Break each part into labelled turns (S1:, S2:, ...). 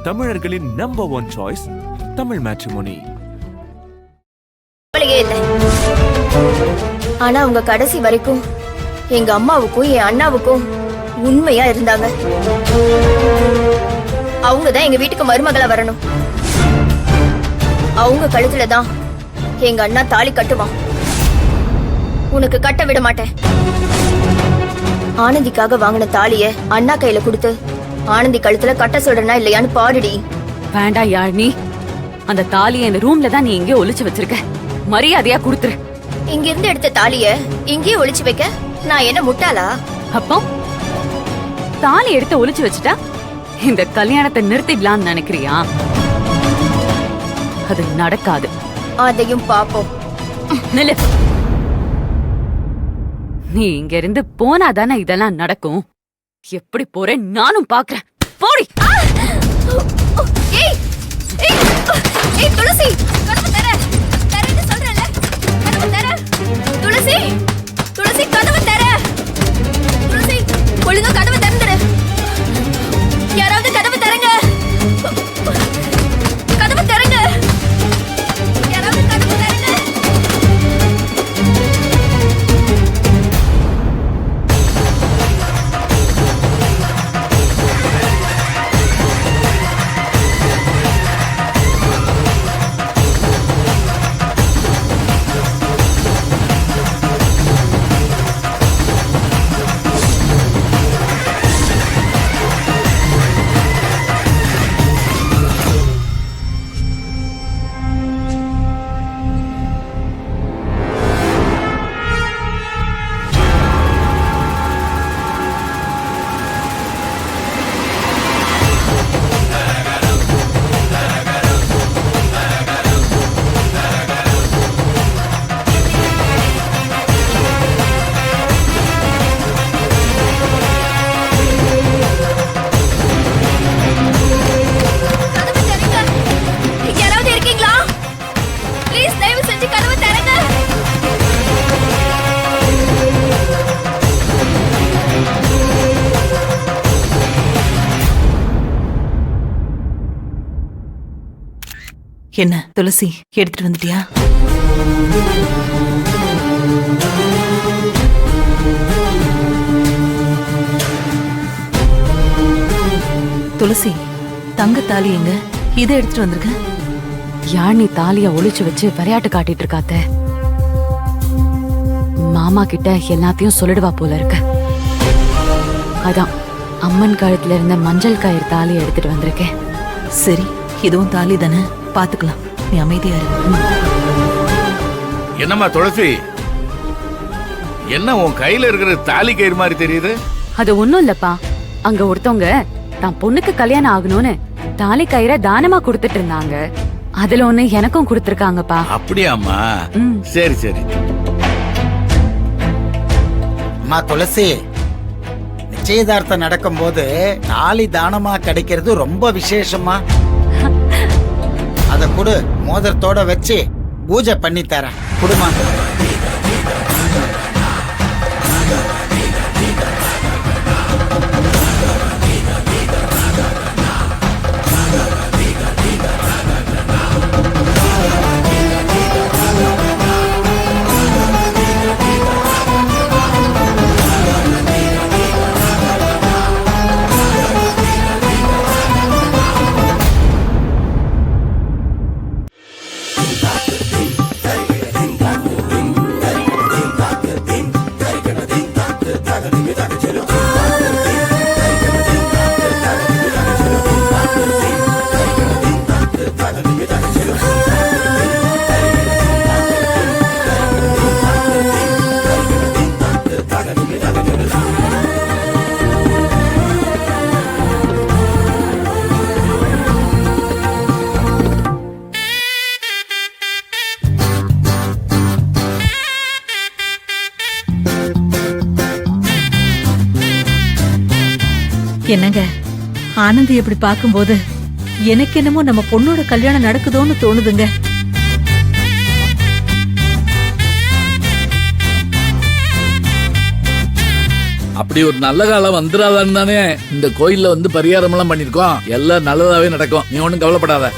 S1: தமிழர்களின் number 1 choice Tamil matrimony.
S2: ஆனா அவங்க கடைசி வரைக்கும் எங்க அம்மாவுக்கும் என் அண்ணாவுக்கும் உண்மையா இருந்தாங்க. அவங்கதான் எங்க வீட்டுக்கு மருமகளா வரணும். அவங்க கழுத்துலதான் எங்க அண்ணா தாலி கட்டுவான். உனக்கு கட்ட விட மாட்டேன். ஆனந்திக்காக வாங்கின தாலிய அண்ணா கையில கொடுத்து ஆனந்தி கழுத்துல கட்ட சொல்றனா இல்லையான்னு பாருடி.
S3: வேண்டா யாழ்னி, அந்த தாலிய இந்த ரூம்ல தான் நீ எங்கேயோ ஒளிச்சு வச்சிருக்க. மரியாதையா குடுத்துரு.
S2: இங்க இருந்து எடுத்த தாலிய இங்கேயே ஒளிச்சு வைக்க நான் என்ன முட்டாளா?
S3: அப்போ தாலி எடுத்து ஒளிச்சு வச்சுட்டா இந்த கல்யாணத்தை நிறுத்திடலாம்னு நினைக்கிறியா? அது நடக்காது.
S2: அதையும் பாப்போம்.
S3: நில்லு. நீ இங்க இருந்து போனாதானே இதெல்லாம் நடக்கும். எப்படி போறேன் நானும் பாக்குறேன். போடி.
S2: துளசி, கதவு தர. தரேன்னு சொல்றேன்ல. கதவு தர. துளசி, துளசி கதவு தர. துளசி, ஒழுங்கா கதவு திறந்துரு. யாராவது கதவு தரங்க. கதவு தரங்க. யாராவது கதவு தரங்க.
S4: என்ன துளசி, எடுத்துட்டு வந்துட்டியா? துளசி, தங்க தாலி எங்க? இதை எடுத்துட்டு வந்திருக்க.
S3: யாழ்னி தாலிய ஒளிச்சு வச்சு விளையாட்டு காட்டிட்டு இருக்காத்த. மாமா கிட்ட எல்லாத்தையும் சொல்லிடுவா போல இருக்கு. அதான் அம்மன் கழுத்துல இருந்த மஞ்சள் கயிறு தாலியை எடுத்துட்டு வந்திருக்கேன்.
S4: சரி, இதுவும் தாலி தானே, பாத்துக்கலாம். நீ அமைதியா இரு.
S5: என்னம்மா துளசி, என்ன உன் கையில இருக்கிற தாலி கயிறு மாதிரி தெரியுது?
S3: அது ஒண்ணும் இல்லப்பா, அங்க ஒருத்தவங்க தான் பொண்ணுக்கு கல்யாணம் ஆகணும்னு தாலி கயிறை தானமா கொடுத்துட்டு இருந்தாங்க. அதுல ஒண்ணு எனக்கும் கொடுத்திருக்காங்கப்பா.
S5: அப்படியாம்மா? சரி சரி.
S6: அம்மா துளசி, நிச்சயதார்த்தம் நடக்கும் போது தாலி தானமா கிடைக்கிறது ரொம்ப விசேஷமா. அத கொடு, மோதிரத்தோட வச்சு பூஜை பண்ணி தரேன். குடுமா.
S4: என்னங்க, ஆனந்தி எப்படி பாக்கும்போது எனக்கு என்னமோ நம்ம பொண்ணோட கல்யாணம் நடக்குதோன்னு தோணுதுங்க.
S7: அப்படி ஒரு நல்ல காலம் வந்துடாதான்னு தானே இந்த கோயில்ல வந்து பரிகாரம் எல்லாம் பண்ணிருக்கோம். எல்லாம் நல்லதாவே நடக்கும், நீ ஒண்ணும் கவலைப்படாத.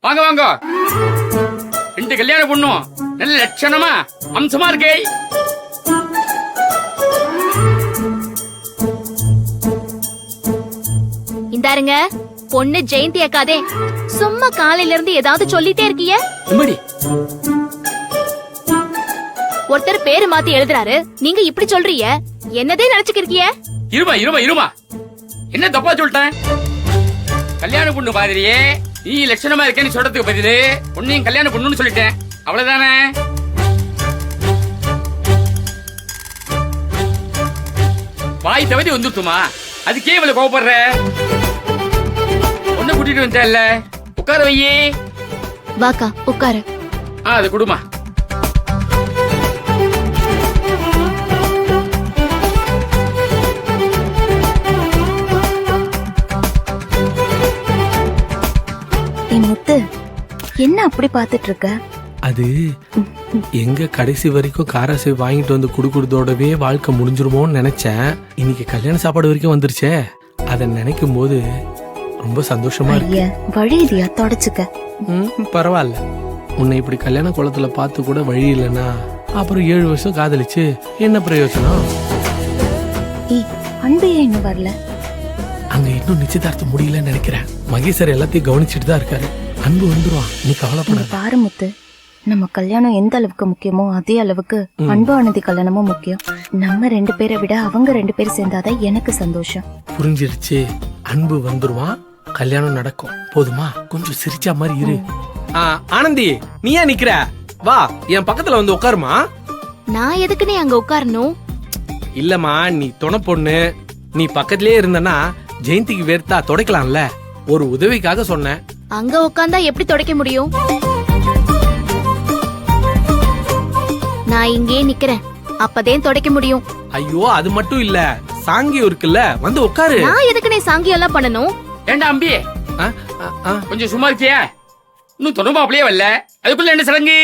S8: வாங்க வாங்க, 2 கல்யாண பொண்ணும் நல்ல லட்சணமா அம்சமா இருக்கே.
S2: இந்தாருங்க பொண்ணு ஜெயந்தி அக்காதே. சும்மா காலையில இருந்து ஏதாவது சொல்லிட்டே இருக்கீங்க. ஒருத்தர் பேரு மாத்தி எழுதுறாரு, நீங்க இப்படி சொல்றீங்க. என்னதே நினைச்சுக்கிறீங்க?
S8: இருமா, என்ன தப்பா சொல்லிட்டேன்? கல்யாண பொண்ணு மாதிரியே நீ லட்சணமா இருக்கேன்னு சொல்றதுக்கு பதிலு பொண்ணையும் கல்யாண பொண்ணுன்னு சொல்லிட்டேன், அவ்வளவுதானே? வாய் தவறி வந்துட்டுமா, அதுக்கே இவ்வளவு கோவப்படுற? பொண்ணை கூட்டிட்டு வந்துட்டல, உட்கார வையே.
S2: வாக்கா உட்காரு.
S8: அது குடுமா.
S2: முத்து, என்ன அப்படி பாத்துட்டு இருக்க?
S9: அது எங்க கடைசி வரைக்கும் காராசை வாங்கிட்டு வந்து குடுக்குறதோடவே வாழ்க்கை முடிஞ்சிருமோன்னு நினைச்சேன். இன்னைக்கு கல்யாண சாப்பாடு வரைக்கும் வந்துருச்சே, அதை நினைக்கும் போது ரொம்ப சந்தோஷமா இருக்கு.
S2: வழி இல்லையா? தொடச்சுக்க.
S9: பரவாயில்ல, உன்னை இப்படி கல்யாண குளத்துல பார்த்து கூட வழி இல்லைன்னா அப்புறம் 7 வருஷம் காதலிச்சு என்ன பிரயோஜனம்?
S2: அன்பு இன்னும் வரல.
S9: அங்க இன்னும் நிச்சயதார்த்தம் முடியலன்னு நினைக்கிறேன். மகேசர் எல்லாத்தையும் கவனிச்சுட்டு தான் இருக்காரு. அன்பு வந்துருவான், நீ கவலைப்படாத.
S2: பாரு முத்து, நம்ம கல்யாணம் எந்த அளவுக்கு முக்கியமோ அதே அளவுக்கு அன்பு ஆனந்தி கல்யாணமும் முக்கியம். நம்ம 2 பேரை விட அவங்க 2 பேர் சேர்ந்தாதான் எனக்கு சந்தோஷம்.
S9: புரிஞ்சிருச்சு. அன்பு வந்துருவான், கல்யாணம் நடக்கும். போதுமா? கொஞ்சம் சிரிச்சா மாதிரி இரு. ஆனந்தி, நீ ஏன் நிக்கிற? வா, என் பக்கத்துல வந்து உட்காருமா.
S2: நான் எதுக்கு நீ அங்க உட்காரணும்?
S9: இல்லம்மா, நீ துணை பொண்ணு, நீ பக்கத்திலேயே இருந்தனா ஜெயந்திக்கு வேர்த்தா துடைக்கலாம்ல. ஒரு உதவிக்காக சொன்னேன்.
S2: அங்க உட்கார்ந்தா எப்படி துடைக்க முடியும்? நான் இங்கே நிக்கிறேன், அப்பதே துடைக்க முடியும்.
S9: ஐயோ, அது மட்டும் இல்ல, சாங்கியம் இருக்குல்ல, வந்து உட்காரு.
S2: நான் எதுக்கு நீ சாங்கியம் எல்லாம் பண்ணணும்?
S8: ஏண்டா அம்பி, கொஞ்சம் சும்மா இருக்கியா? இன்னும் தொண்ணூமா அப்படியே வரல, அதுக்குள்ள என்ன சடங்கு?